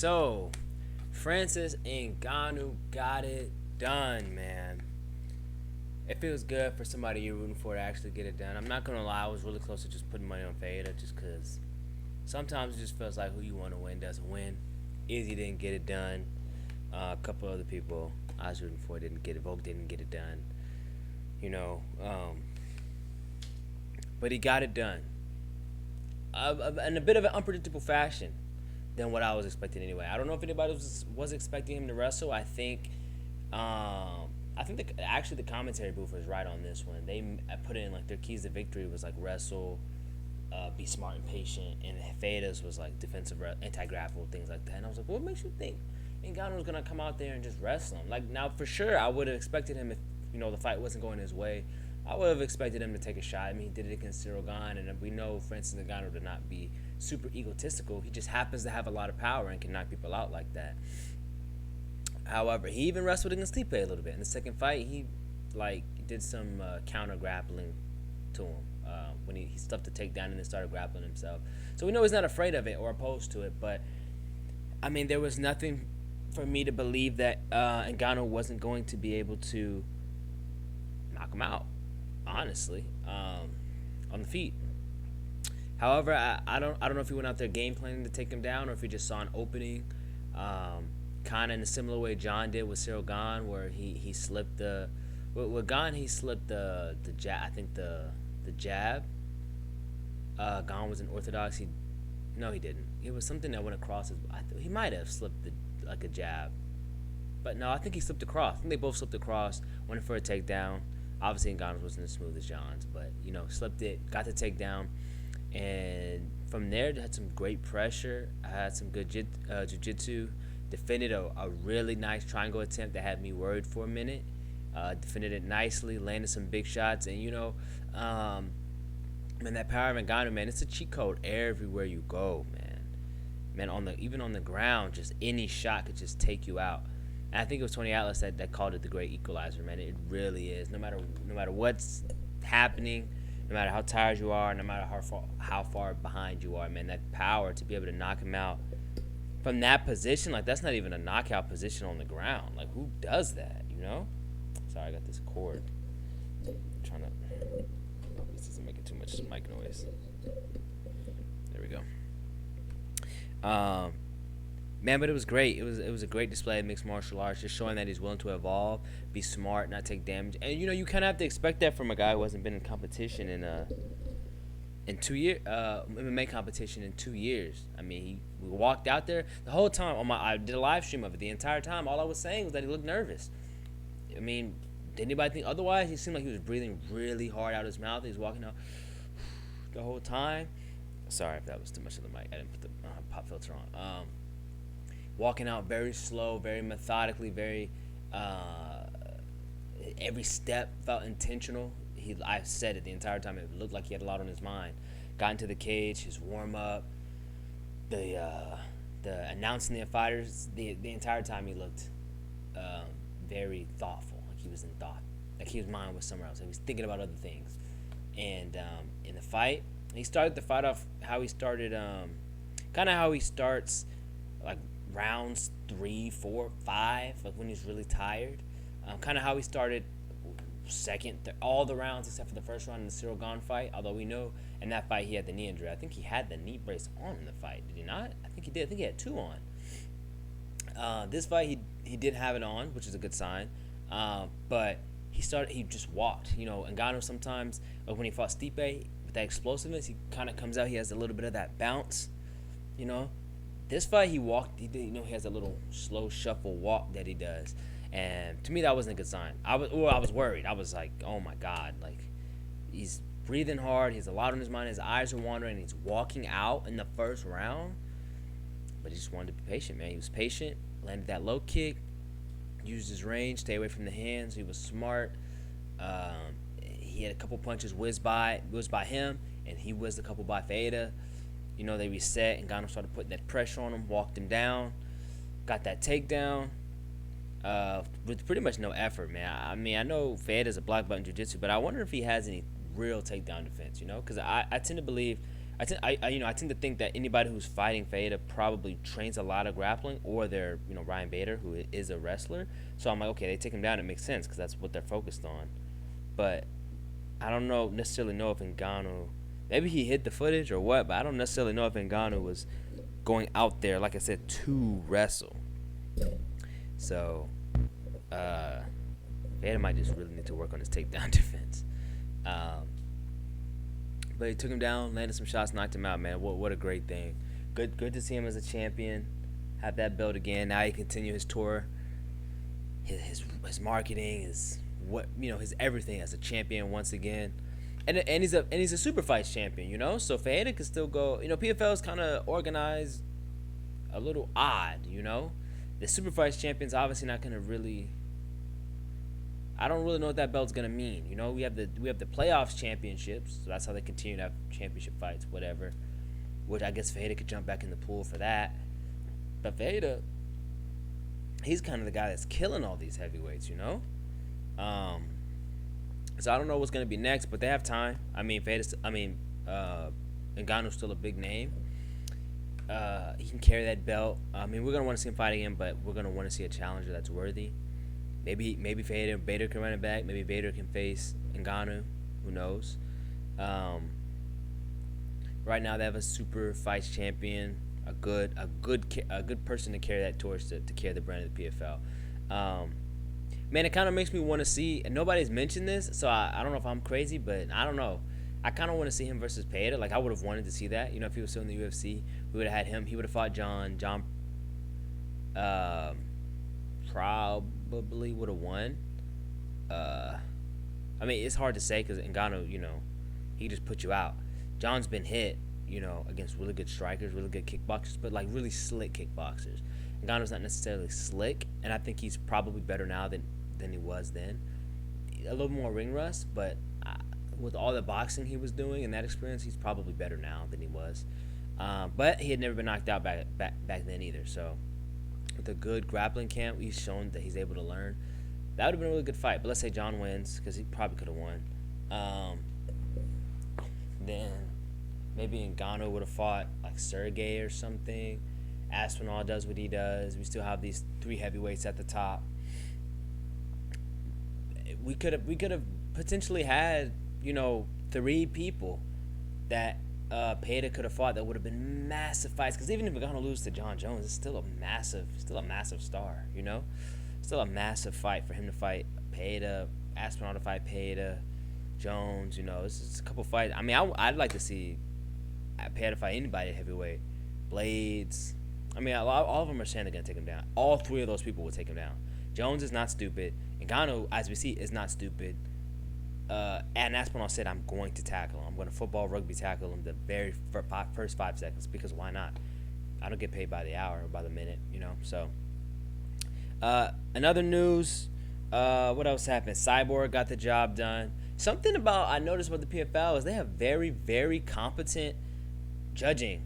So, Francis Ngannou got it done, man. It feels good for somebody you're rooting for to actually get it done. I'm not gonna lie, I was really close to just putting money on FEREIRA just because sometimes it just feels like who you want to win doesn't win. Izzy didn't get it done. A couple other people I was rooting for didn't get it. Volk didn't get it done. You know, but he got it done in a bit of an unpredictable fashion than what I was expecting anyway. I don't know if anybody was expecting him to wrestle. Actually the commentary booth was right on this one. They put in like their keys to victory was like wrestle, be smart and patient, and FEREIRA's was like defensive, anti-grapple, things like that. And I was like, what makes you think Ngannou was gonna come out there and just wrestle him? Like now for sure, I would have expected him if the fight wasn't going his way. I would have expected him to take a shot. I mean, he did it against Cyril Gane, and we know Francis Ngannou to not be super egotistical. He just happens to have a lot of power and can knock people out like that. However, he even wrestled against Stipe a little bit. In the second fight, he did some counter grappling to him when he stuffed the takedown and then started grappling himself. So we know he's not afraid of it or opposed to it. But I mean, there was nothing for me to believe that Ngannou wasn't going to be able to knock him out. Honestly, on the feet. However, I don't know if he went out there game planning to take him down or if he just saw an opening, kind of in a similar way John did with Cyril Gane, where he slipped with Gane he slipped the jab. I think the jab. Gane was an orthodox. No, he didn't. It was something that went across his. He might have slipped like a jab, but no, I think he slipped across. I think they both slipped across. Went for a takedown. Obviously, Ngannou's wasn't as smooth as John's, but slipped it, got the takedown, and from there had some great pressure. I had some good jiu-jitsu. Defended a really nice triangle attempt that had me worried for a minute. Defended it nicely, landed some big shots, and man, that power of Ngannou, man, it's a cheat code everywhere you go, man. Man, even on the ground, just any shot could just take you out. And I think it was Tony Atlas that called it the great equalizer, man. It really is. No matter what's happening, no matter how tired you are, no matter how far behind you are, man, that power to be able to knock him out from that position, like that's not even a knockout position on the ground. Like who does that, Sorry, I got this cord. I'm trying to. This isn't making too much mic noise. There we go. Man, but it was great. It was a great display of mixed martial arts, just showing that he's willing to evolve, be smart, not take damage. And you kind of have to expect that from a guy who hasn't been in competition in 2 years, MMA competition in 2 years. I mean, we walked out there the whole time. I did a live stream of it. The entire time, all I was saying was that he looked nervous. I mean, did anybody think otherwise? He seemed like he was breathing really hard out of his mouth. He was walking out the whole time. Sorry if that was too much of the mic. I didn't put the pop filter on. Walking out very slow, very methodically, very every step felt intentional. I said it the entire time. It looked like he had a lot on his mind. Got into the cage, his warm up, the announcing the fighters. The entire time he looked very thoughtful, like he was in thought, like his mind was somewhere else. Like he was thinking about other things. And in the fight, he started the fight off how he started, kind of how he starts, like rounds 3, 4, 5, like when he's really tired. Kind of how he started all the rounds except for the first round in the Cyril Gane fight. Although we know in that fight he had the knee injury. I think he had the knee brace on in the fight. Did he not? I think he did. I think he had 2 on. This fight he did have it on, which is a good sign. But he just walked. Ngannou sometimes, like when he fought Stipe, with that explosiveness, he kind of comes out. He has a little bit of that bounce. This fight he walked. He has a little slow shuffle walk that he does, and to me that wasn't a good sign. I was worried. I was like, oh my god, like he's breathing hard. He has a lot on his mind. His eyes are wandering. He's walking out in the first round, but he just wanted to be patient, man. He was patient. Landed that low kick. Used his range. Stay away from the hands. He was smart. He had a couple punches whizzed by him, and he whizzed a couple by FEREIRA. They reset, and Ngannou started putting that pressure on him, walked him down, got that takedown with pretty much no effort, man. I mean, I know FEREIRA's a black belt in jiu-jitsu, but I wonder if he has any real takedown defense, because I tend to believe I tend to think that anybody who's fighting Feda probably trains a lot of grappling, or they're Ryan Bader, who is a wrestler. So I'm like, okay, they take him down. It makes sense because that's what they're focused on. But I don't necessarily know if Ngannou, maybe he hid the footage or what, but I don't necessarily know if Ngannou was going out there, like I said, to wrestle. So Feda might just really need to work on his takedown defense. But he took him down, landed some shots, knocked him out, man. What a great thing. Good to see him as a champion, have that belt again. Now he continue his tour, his marketing, his everything as a champion once again. And he's a super fights champion, So Fajeda could still go. PFL is kind of organized a little odd, The super fights champion's obviously not gonna really. I don't really know what that belt's gonna mean. We have the playoffs championships, so that's how they continue to have championship fights, whatever. Which I guess Fajeda could jump back in the pool for that. But Fajeda, he's kind of the guy that's killing all these heavyweights, So I don't know what's gonna be next, but they have time. Ngannou's still a big name. He can carry that belt. We're gonna want to see him fight again, but we're gonna want to see a challenger that's worthy. Maybe Bader can run it back. Maybe Bader can face Ngannou. Who knows? Right now they have a super fights champion, a good person to carry that torch to carry the brand of the PFL. Man, it kind of makes me want to see. And nobody's mentioned this, so I don't know if I'm crazy, but I don't know. I kind of want to see him versus Pereira. Like I would have wanted to see that. If he was still in the UFC, we would have had him. He would have fought John. John probably would have won. It's hard to say because Ngannou, he just put you out. John's been hit, against really good strikers, really good kickboxers, but like really slick kickboxers. Ngannou's not necessarily slick, and I think he's probably better now than he was then. A little more ring rust, but with all the boxing he was doing and that experience, he's probably better now than he was. But he had never been knocked out back then either. So with a good grappling camp, he's shown that he's able to learn. That would have been a really good fight. But let's say John wins, because he probably could have won. Then maybe Ngannou would have fought like Sergey or something. Aspinall does what he does. We still have these 3 heavyweights at the top. We could have potentially had 3 people that Pereira could have fought that would have been massive fights. Because even if we're gonna lose to John Jones, it's still a massive star. Still a massive fight for him to fight Pereira, Aspinall to fight Pereira, Jones. It's a couple fights. I'd like to see Pereira fight anybody at heavyweight. Blades. All of them are saying they're gonna take him down. All 3 of those people will take him down. Jones is not stupid. Ngannou, as we see, is not stupid. And Aspinall said, I'm going to tackle him. I'm going to football, rugby tackle him the very first 5 seconds, because why not? I don't get paid by the hour or by the minute, So, another news, what else happened? Cyborg got the job done. Something I noticed about the PFL is they have very, very competent judging.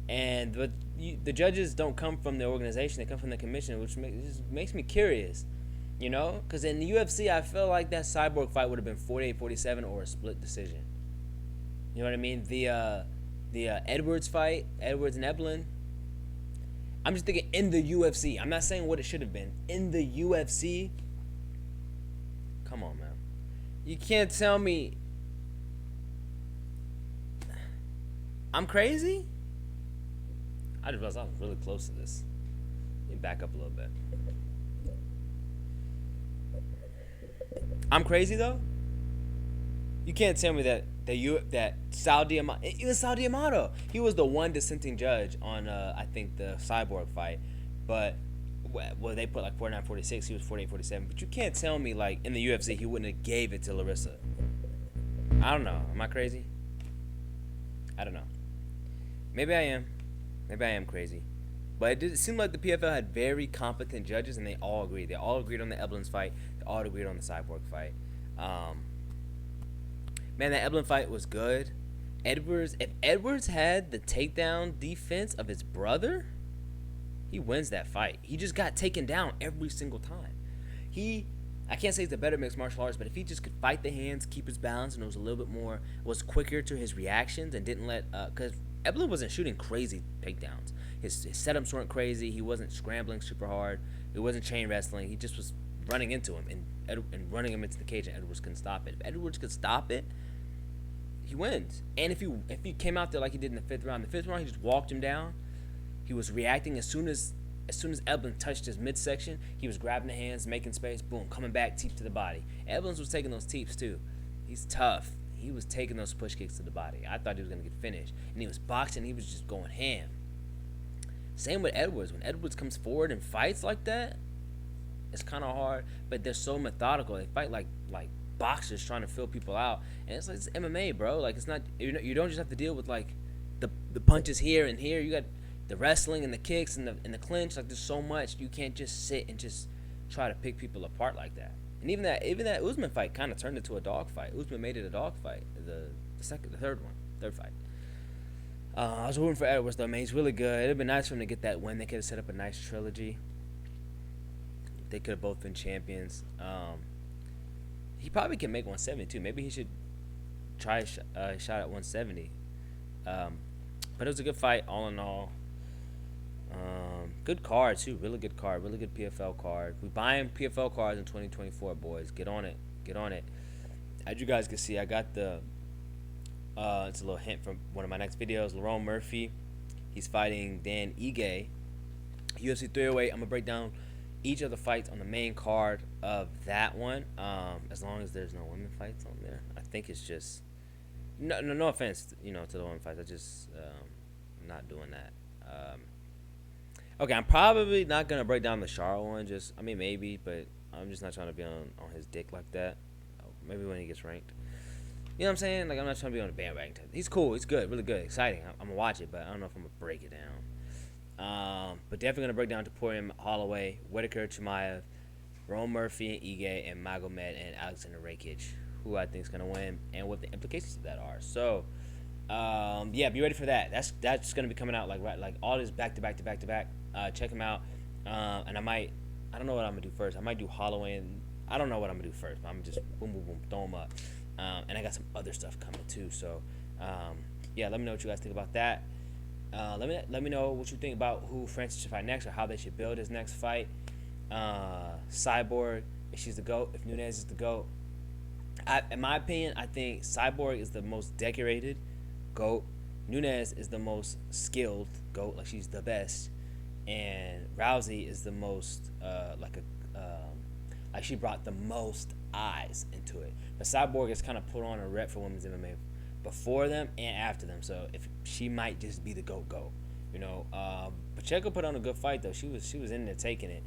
And the judges don't come from the organization, they come from the commission, which makes me curious. Because in the UFC, I feel like that Cyborg fight would have been 48-47 or a split decision. You know what I mean? The Edwards fight, Edwards and Eblen. I'm just thinking in the UFC. I'm not saying what it should have been. In the UFC, come on, man. You can't tell me I'm crazy? I just realized I was really close to this. Let me back up a little bit. I'm crazy though. You can't tell me that Sal D'Amato, even Sal D'Amato, he was the one dissenting judge on I think the Cyborg fight, but they put like 49-46, he was 48-47. But you can't tell me like in the UFC he wouldn't have gave it to Larissa. I don't know. Am I crazy? I don't know. Maybe I am. Maybe I am crazy. But it did seem like the PFL had very competent judges, and they all agreed. They all agreed on the Eblen's fight. They all agreed on the Cyborg fight. Man, that Eblen fight was good. If Edwards had the takedown defense of his brother, he wins that fight. He just got taken down every single time. I can't say he's a better mixed martial artist, but if he just could fight the hands, keep his balance, and it was a little bit more, was quicker to his reactions and didn't let, because Eblen wasn't shooting crazy takedowns. His setups weren't crazy. He wasn't scrambling super hard. It wasn't chain wrestling. He just was running into him and running him into the cage, and Edwards couldn't stop it. If Edwards could stop it, he wins. And if he came out there like he did in the fifth round, he just walked him down. He was reacting as soon as Eblen touched his midsection, he was grabbing the hands, making space, boom, coming back, teep to the body. Eblen was taking those teeps too. He's tough. He was taking those push kicks to the body. I thought he was going to get finished. And he was boxing, he was just going ham. Same with Edwards. When Edwards comes forward and fights like that, it's kind of hard, but they're so methodical. They fight like boxers trying to fill people out. And it's like, it's MMA, bro. Like, it's not, you don't just have to deal with like the punches here and here. You got the wrestling and the kicks and the clinch. Like, there's so much. You can't just sit and just try to pick people apart like that. And even that Usman fight kind of turned into a dog fight. Usman made it a dog fight. The third fight. I was rooting for Edwards though, man. He's really good. It'd been nice for him to get that win. They could have set up a nice trilogy. They could have both been champions. He probably can make 170 too. Maybe he should try a shot at 170. But it was a good fight all in all. Good card too, really good card, really good PFL card. We buying PFL cards in 2024, boys. Get on it. As you guys can see, I got the. It's a little hint from one of my next videos. Lerone Murphy, he's fighting Dan Ige, UFC 308. I'm gonna break down each of the fights on the main card of that one. As long as there's no women fights on there, I think it's just no offense, to the women fights. I just not doing that. Okay, I'm probably not gonna break down the Charles one. Maybe, but I'm just not trying to be on his dick like that. Maybe when he gets ranked. You know what I'm saying? Like, I'm not trying to be on the bandwagon. He's cool. He's good. Really good. Exciting. I'm gonna watch it, but I don't know if I'm gonna break it down. But definitely gonna break down Topuria Holloway, Whitaker Chimaev, Lerone Murphy and Ige, and Magomed and Alexander Rakic, who I think is gonna win, and what the implications of that are. So. Be ready for that. That's gonna be coming out like all this back to back. Check them out. And I don't know what I'm gonna do first. I might do Holloway, and I don't know what I'm gonna do first. But I'm gonna just boom, throw them up. And I got some other stuff coming too. So, let me know what you guys think about that. Let me know what you think about who Francis should fight next, or how they should build his next fight. Cyborg, if she's the GOAT, if Nunes is the GOAT. In my opinion, I think Cyborg is the most decorated GOAT. Nunes is the most skilled GOAT, like she's the best, and Rousey is the most like she brought the most eyes into it. But Cyborg has kind of put on a rep for women's MMA before them and after them, so if she might just be the GOAT. Pacheco put on a good fight though. She was in there taking it,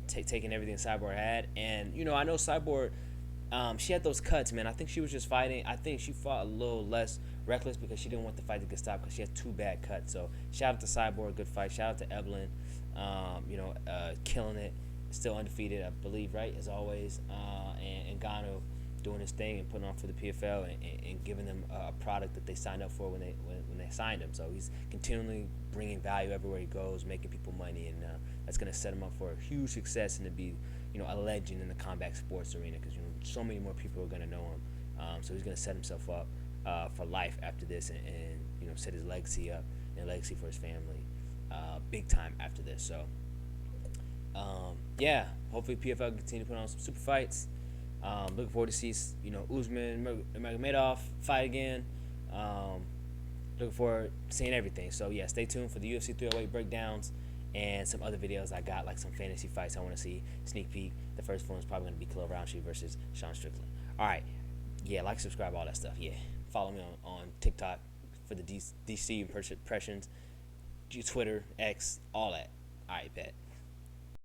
taking everything Cyborg had, and I know Cyborg. She had those cuts, man. I think she was just fighting. I think she fought a little less reckless because she didn't want the fight to get stopped because she had 2 bad cuts. So shout out to Cyborg, good fight. Shout out to Eblen, killing it, still undefeated, I believe, right, as always. And NGANNOU doing his thing and putting on for the PFL and giving them a product that they signed up for when they signed him. So he's continually bringing value everywhere he goes, making people money, and that's going to set him up for a huge success and to be a legend in the combat sports arena, because so many more people are going to know him. So he's going to set himself up for life after this, and set his legacy up and legacy for his family big time after this. So hopefully PFL can continue to put on some super fights. Looking forward to see Usman and Magomedov fight again. Looking forward to seeing everything. So stay tuned for the UFC 308 breakdowns and some other videos I got, like some fantasy fights I want to see. Sneak peek. The first one is probably going to be Khalil Roundtree versus Sean Strickland. All right. Like, subscribe, all that stuff. Follow me on TikTok for the DC impressions, Twitter, X, all that. All right, bet.